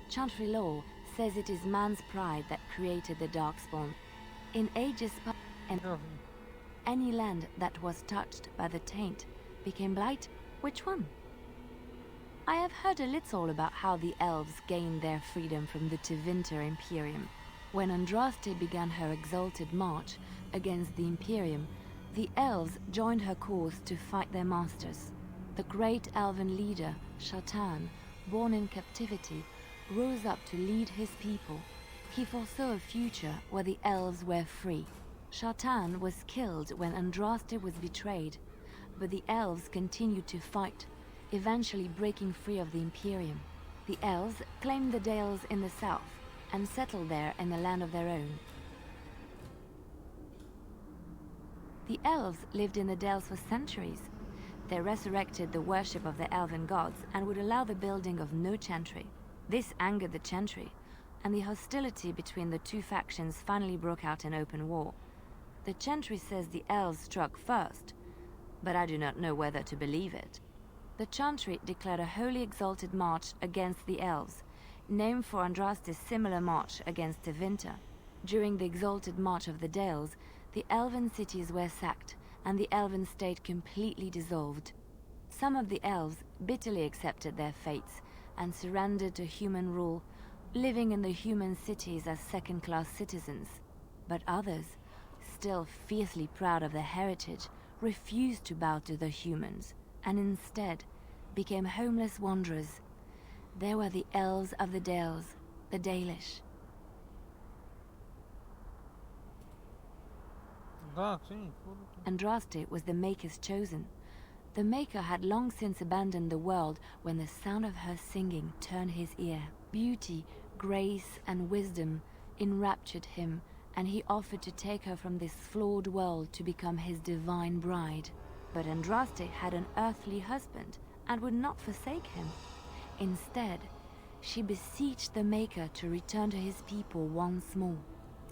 S21: Chantry law says it is man's pride that created the Darkspawn. In ages past, and any land that was touched by the taint became blight. Which one? I have heard a little about how the elves gained their freedom from the Tevinter Imperium. When Andraste began her exalted march against the Imperium, the elves joined her cause to fight their masters. The great elven leader, Shatan, born in captivity, rose up to lead his people. He foresaw a future where the elves were free. Shatan was killed when Andraste was betrayed, but the elves continued to fight, eventually breaking free of the Imperium. The elves claimed the Dales in the south and settled there in a land of their own. The elves lived in the Dales for centuries. They resurrected the worship of the elven gods and would allow the building of no chantry. This angered the chantry, and the hostility between the two factions finally broke out in open war. The chantry says the elves struck first, but I do not know whether to believe it. The chantry declared a wholly exalted march against the elves, named for Andraste's similar march against Tevinter. During the exalted march of the Dales, the elven cities were sacked, and the elven state completely dissolved. Some of the elves bitterly accepted their fates and surrendered to human rule, living in the human cities as second-class citizens. But others, still fiercely proud of their heritage, refused to bow to the humans, and instead became homeless wanderers. They were the elves of the Dales, the Dalish. Andraste was the Maker's chosen. The Maker had long since abandoned the world when the sound of her singing turned his ear. Beauty, grace, and wisdom enraptured him, and he offered to take her from this flawed world to become his divine bride. But Andraste had an earthly husband and would not forsake him. Instead, she beseeched the Maker to return to his people once more.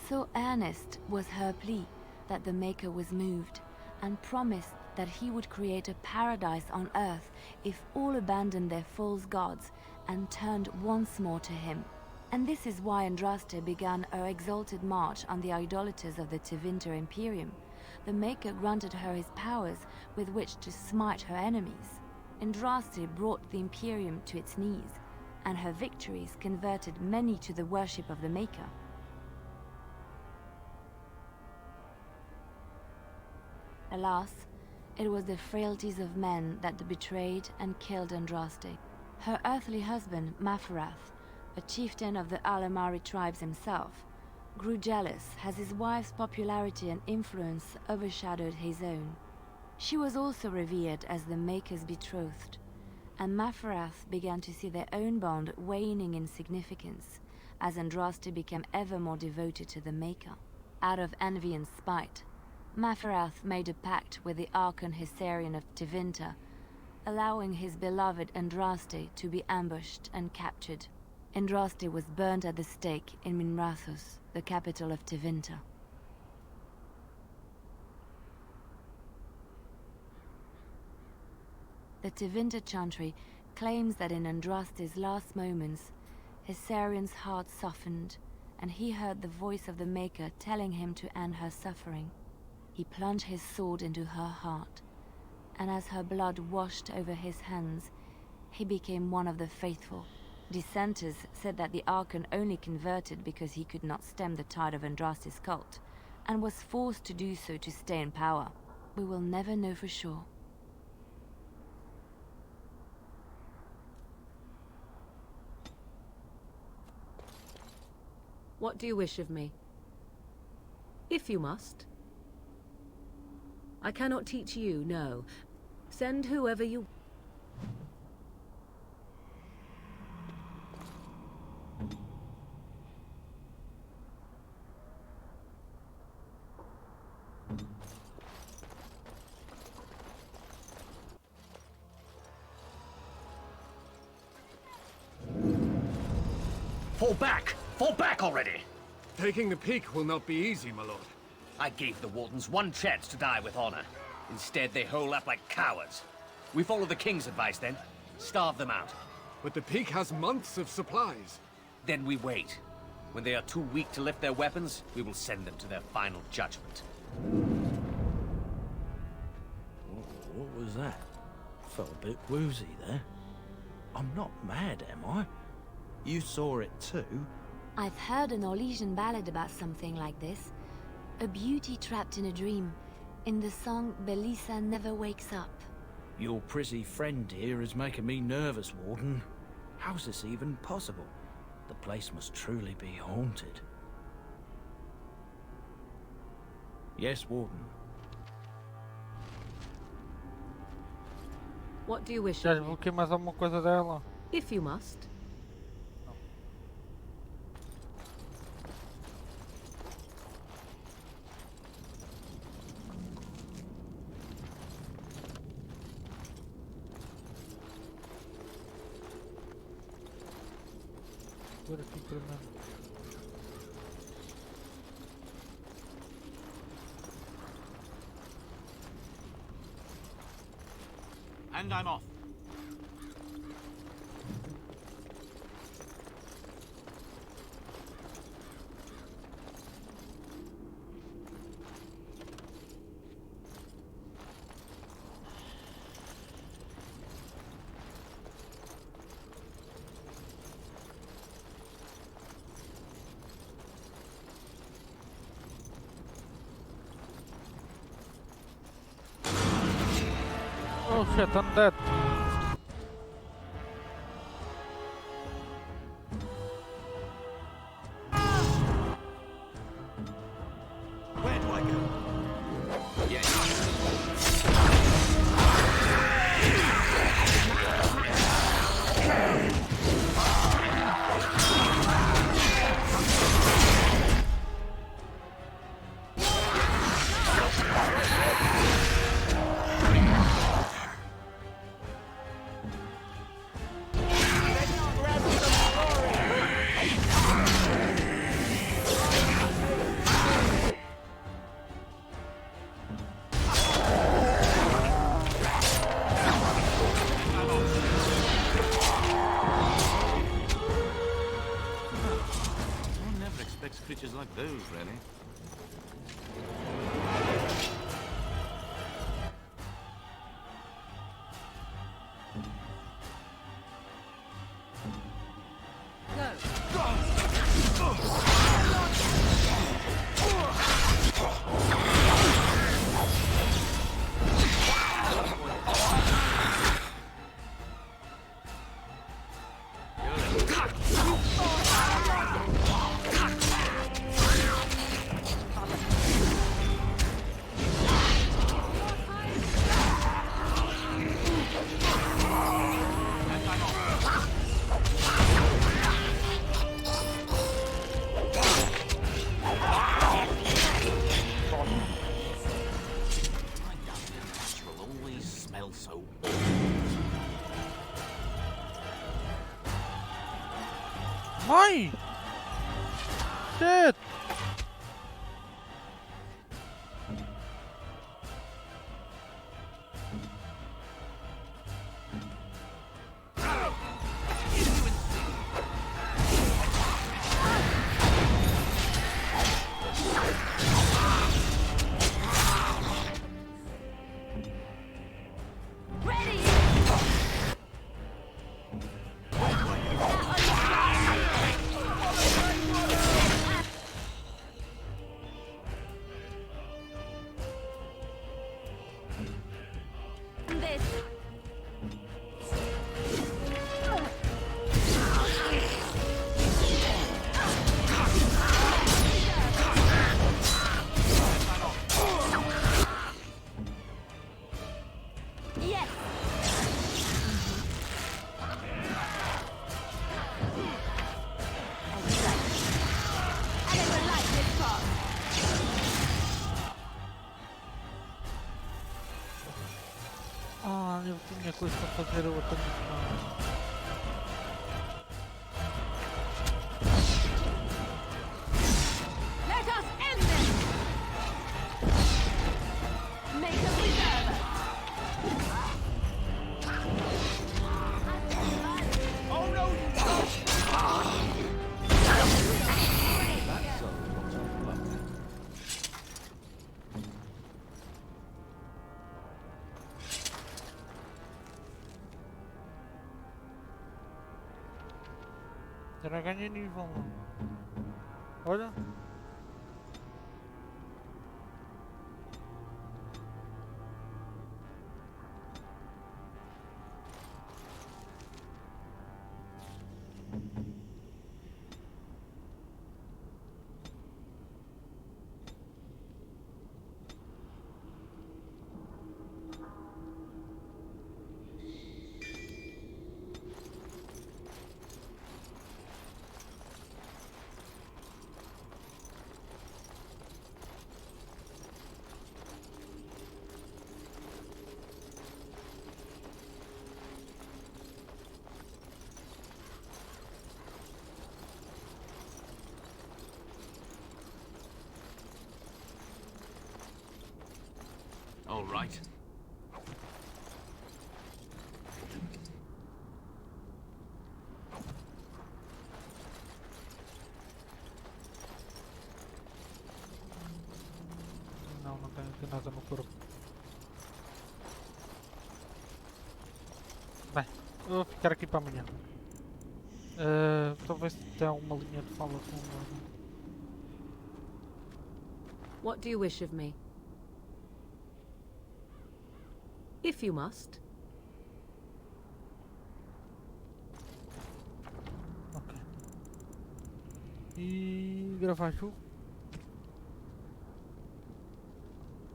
S21: So earnest was her plea that the Maker was moved, and promised that he would create a paradise on earth if all abandoned their false gods and turned once more to him. And this is why Andraste began her exalted march on the idolaters of the Tevinter Imperium. The Maker granted her his powers with which to smite her enemies. Andraste brought the Imperium to its knees, and her victories converted many to the worship of the Maker. Alas, it was the frailties of men that betrayed and killed Andraste. Her earthly husband, Maferath, a chieftain of the Alamari tribes himself, grew jealous as his wife's popularity and influence overshadowed his own. She was also revered as the Maker's betrothed, and Maferath began to see their own bond waning in significance as Andraste became ever more devoted to the Maker. Out of envy and spite, Maferath made a pact with the Archon Hysarian of Tevinter, allowing his beloved Andraste to be ambushed and captured. Andraste was burned at the stake in Minrathous, the capital of Tevinter. The Tevinter Chantry claims that in Andraste's last moments, Hysarian's heart softened, and he heard the voice of the Maker telling him to end her suffering. He plunged his sword into her heart, and as her blood washed over his hands, he became one of the faithful. Dissenters said that the Archon only converted because he could not stem the tide of Andraste's cult, and was forced to do so to stay in power. We will never know for sure.
S12: What do you wish of me? If you must. I cannot teach you, no. Send whoever you...
S11: Fall back! Fall back already!
S22: Taking the peak will not be easy, my lord.
S11: I gave the Wardens one chance to die with honor. Instead, they hole up like cowards. We follow the King's advice, then. Starve them out.
S22: But the peak has months of supplies.
S11: Then we wait. When they are too weak to lift their weapons, we will send them to their final judgment.
S20: What was that? Felt a bit woozy there. I'm not mad, am I? You saw it too?
S21: I've heard an Orlesian ballad about something like this. A beauty trapped in a dream. In the song, Belisa never wakes up.
S20: Your prissy friend here is making me nervous, Warden. How's this even possible? The place must truly be haunted. Yes, Warden.
S12: What do you wish
S1: Já
S12: of me?
S1: desbloqueei mais alguma coisa dela?
S12: If you must.
S1: Por aqui primeiro.
S19: And I'm off.
S1: Oh shit, I'm dead.
S3: Where do I go?
S19: One never expects creatures like those, really. So
S1: Mãe! Shit! depois para fazer a outra missão.
S21: Let us end this! Make us reserve!
S15: Oh no, you don't!
S1: Já ganhei nível. Olha.
S11: All right.
S1: Não, não tenho aqui nada no corpo. Bem, eu vou ficar aqui para amanhã. Talvez tenha alguma linha de fala com o...
S12: What do you wish of me? If you must.
S1: Ok. E gravar jogo.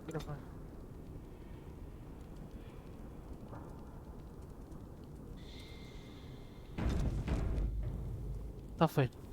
S1: Gravar. Tá feito.